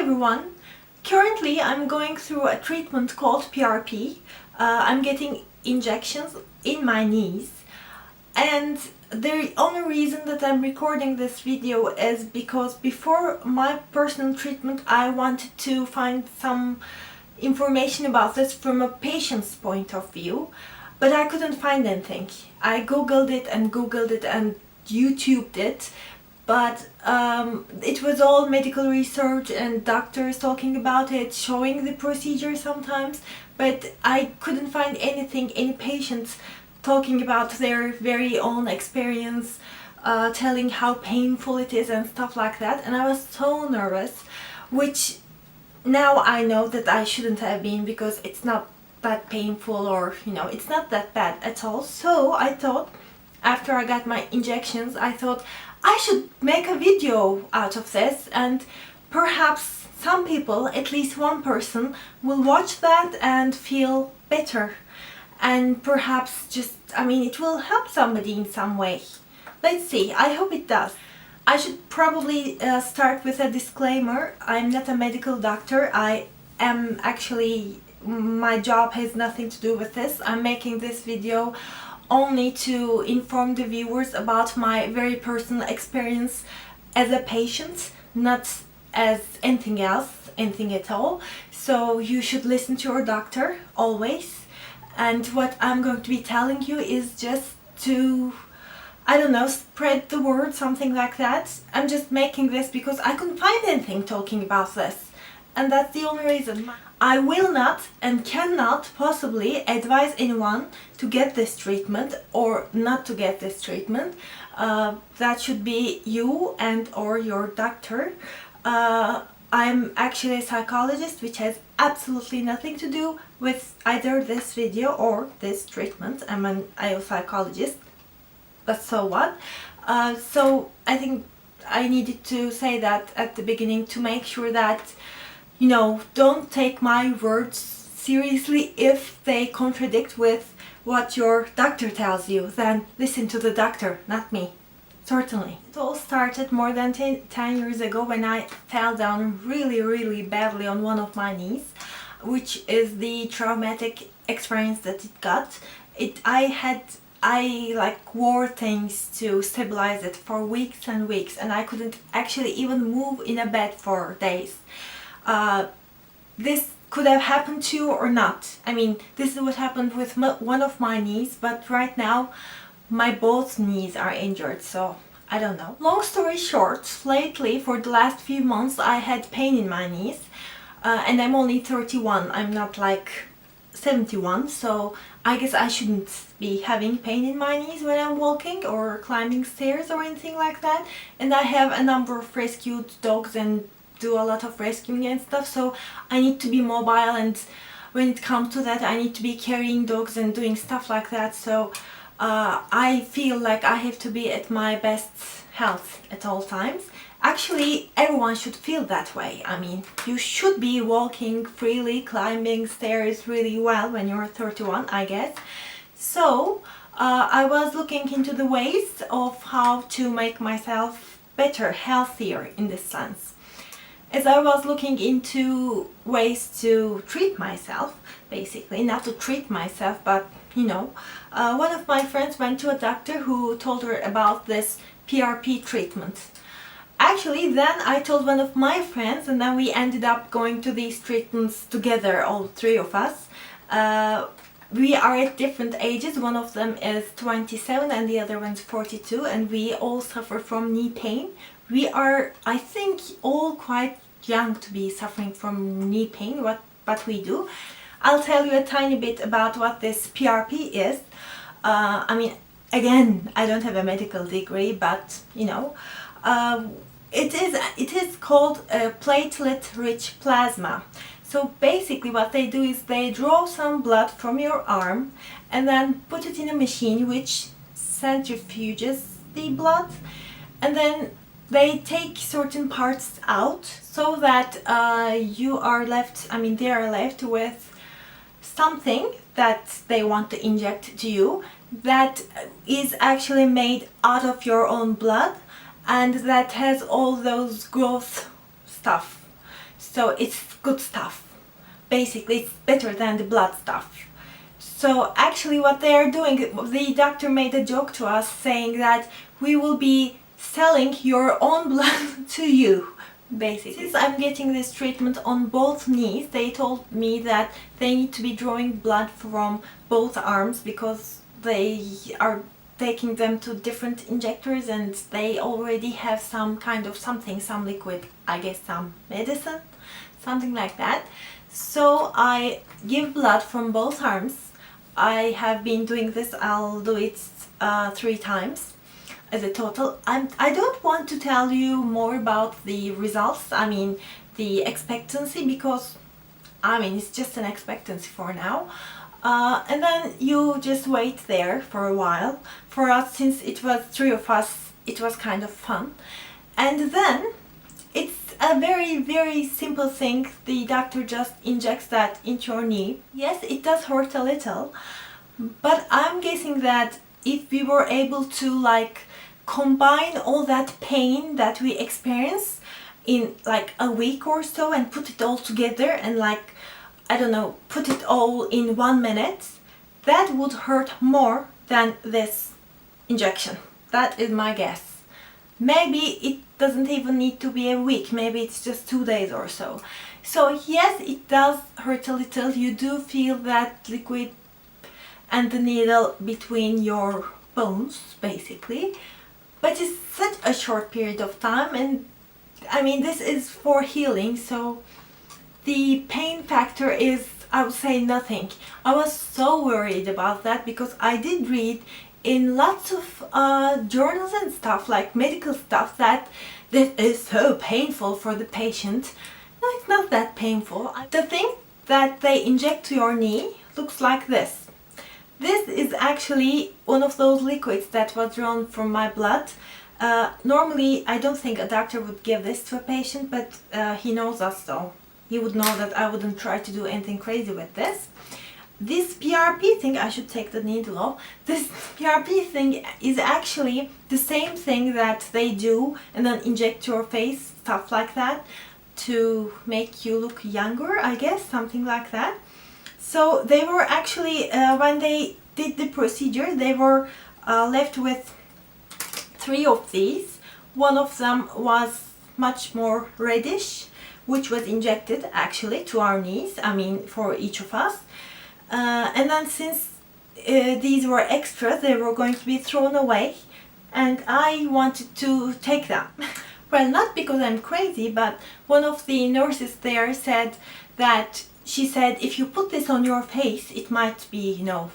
everyone. Currently I'm going through a treatment called PRP. I'm getting injections in my knees, and the only reason that I'm recording this video is because before my personal treatment I wanted to find some information about this from a patient's point of view, but I couldn't find anything. I googled it and YouTubed it, but it was all medical research and doctors talking about it, showing the procedure sometimes, but I couldn't find anything, any patients talking about their very own experience, telling how painful it is and stuff like that, and I was so nervous, which now I know that I shouldn't have been, because it's not that painful, or it's not that bad at all. So I thought, after I got my injections, I thought I should make a video out of this, and perhaps some people, at least one person, will watch that and feel better, and perhaps it will help somebody in some way. Let's see, I hope it does. I should probably start with a disclaimer. I'm not a medical doctor. I am actually, my job has nothing to do with this. I'm making this video only to inform the viewers about my very personal experience as a patient, not as anything else, anything at all. So you should listen to your doctor always. And what I'm going to be telling you is just to, I don't know, spread the word, something like that. I'm just making this because I couldn't find anything talking about this, and that's the only reason. I will not and cannot possibly advise anyone to get this treatment or not to get this treatment. That should be you and or your doctor. I'm actually a psychologist, which has absolutely nothing to do with either this video or this treatment. I'm a psychologist, but so what? So I think I needed to say that at the beginning to make sure that don't take my words seriously if they contradict with what your doctor tells you. Then listen to the doctor, not me. Certainly. It all started more than 10 years ago when I fell down really badly on one of my knees, which is the traumatic experience that it got. I wore things to stabilize it for weeks and weeks, and I couldn't actually even move in a bed for days. This could have happened to you or not. This is what happened with one of my knees, but right now my both knees are injured, so I don't know. Long story short, lately for the last few months I had pain in my knees, and I'm only 31. I'm not like 71, so I guess I shouldn't be having pain in my knees when I'm walking or climbing stairs or anything like that. And I have a number of rescued dogs and do a lot of rescuing and stuff, so I need to be mobile, and when it comes to that I need to be carrying dogs and doing stuff like that. So I feel like I have to be at my best health at all times. Actually, everyone should feel that way. You should be walking freely, climbing stairs really well when you're 31, I guess. So I was looking into the ways of how to make myself better, healthier in this sense. As I was looking into ways to treat myself, basically, not to treat myself, but one of my friends went to a doctor who told her about this PRP treatment. Actually, then I told one of my friends, and then we ended up going to these treatments together, all three of us. We are at different ages. One of them is 27 and the other one's 42, and we all suffer from knee pain. We are, I think, all quite young to be suffering from knee pain, but we do. I'll tell you a tiny bit about what this PRP is. Again, I don't have a medical degree, but it is called platelet-rich plasma. So basically what they do is they draw some blood from your arm and then put it in a machine which centrifuges the blood, and then they take certain parts out so that you are left, they are left with something that they want to inject to you that is actually made out of your own blood, and that has all those growth stuff. So it's good stuff. Basically, it's better than the blood stuff. So actually what they are doing, the doctor made a joke to us saying that we will be selling your own blood to you, basically. Since I'm getting this treatment on both knees, they told me that they need to be drawing blood from both arms because they are taking them to different injectors and they already have some kind of something, some liquid, I guess some medicine, something like that. So I give blood from both arms. I have been doing this, I'll do it 3 times as a total. I don't want to tell you more about the results, I mean the expectancy, because I mean it's just an expectancy for now. And then you just wait there for a while. For us, since it was 3 of us, it was kind of fun. And then it's a very simple thing. The doctor just injects that into your knee. Yes, it does hurt a little, but I'm guessing that if we were able to like combine all that pain that we experience in like a week or so and put it all together and like, I don't know, put it all in 1 minute, that would hurt more than this injection. That is my guess. Maybe it doesn't even need to be a week, maybe it's just 2 days or so. So yes, it does hurt a little. You do feel that liquid and the needle between your bones, basically. But it's such a short period of time, and I mean this is for healing, so the pain factor is, I would say, nothing. I was so worried about that because I did read in lots of journals and stuff, like medical stuff, that this is so painful for the patient. No, it's not that painful. The thing that they inject to your knee looks like this. This is actually one of those liquids that was drawn from my blood. Normally, I don't think a doctor would give this to a patient, but he knows us, so he would know that I wouldn't try to do anything crazy with this. This PRP thing, I should take the needle off. This PRP thing is actually the same thing that they do and then inject your face, stuff like that, to make you look younger, I guess, something like that. So they were actually, when they did the procedure, they were left with 3 of these. One of them was much more reddish, which was injected actually to our knees, I mean for each of us. And then since these were extras, they were going to be thrown away, and I wanted to take them. Well, not because I'm crazy, but one of the nurses there said that, she said, if you put this on your face, it might be, you know,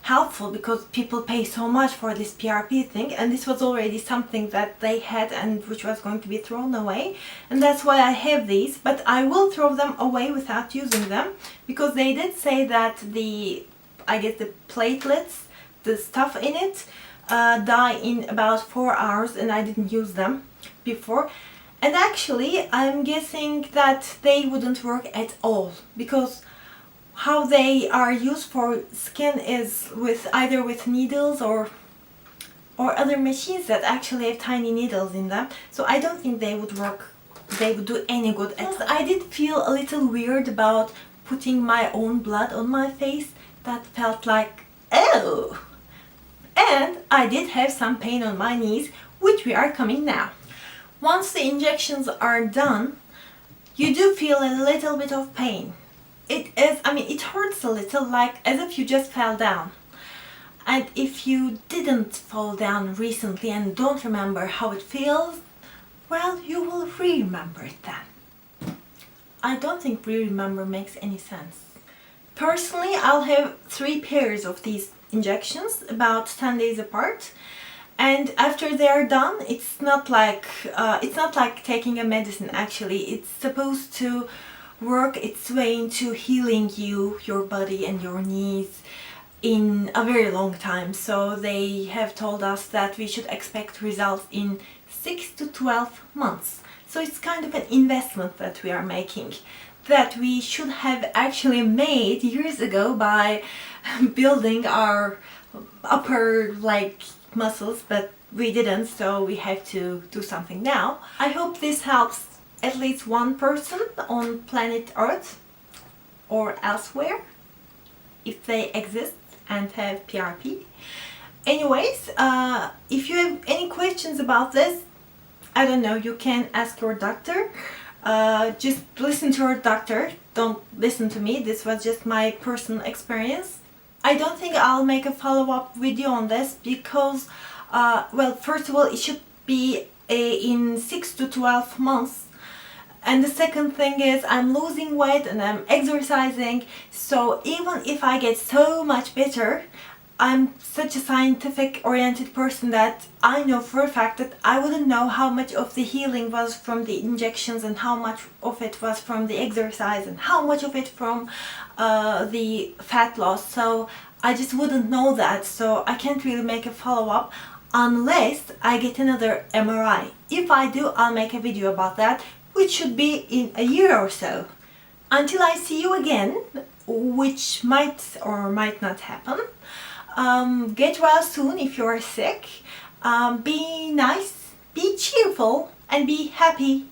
helpful because people pay so much for this PRP thing, and this was already something that they had and which was going to be thrown away, and that's why I have these. But I will throw them away without using them because they did say that the, I guess the platelets, the stuff in it, die in about 4 hours, and I didn't use them before. And actually I'm guessing that they wouldn't work at all because how they are used for skin is with either with needles or other machines that actually have tiny needles in them. So I don't think they would work, they would do any good. I did feel a little weird about putting my own blood on my face. That felt like, oh! And I did have some pain on my knees, which we are coming now. Once the injections are done, you do feel a little bit of pain. It is, I mean, it hurts a little, like as if you just fell down. And if you didn't fall down recently and don't remember how it feels, well, you will remember it then. I don't think remember makes any sense. Personally, I'll have 3 pairs of these injections, about 10 days apart. And after they're done, it's not like taking a medicine actually. It's supposed to work its way into healing you, your body and your knees in a very long time. So they have told us that we should expect results in 6 to 12 months. So it's kind of an investment that we are making, that we should have actually made years ago by building our upper muscles, but we didn't, so we have to do something now. I hope this helps at least one person on planet Earth or elsewhere, if they exist and have PRP. Anyways, if you have any questions about this, I don't know, you can ask your doctor. Just listen to your doctor, don't listen to me. This was just my personal experience. I don't think I'll make a follow-up video on this because, well, first of all, it should be in 6 to 12 months. And the second thing is I'm losing weight and I'm exercising, so even if I get so much better, I'm such a scientific oriented person that I know for a fact that I wouldn't know how much of the healing was from the injections and how much of it was from the exercise and how much of it from the fat loss. So I just wouldn't know that, so I can't really make a follow-up unless I get another MRI. If I do, I'll make a video about that, which should be in a year or so. Until I see you again, which might or might not happen. Get well soon if you're sick. Be nice, be cheerful, and be happy.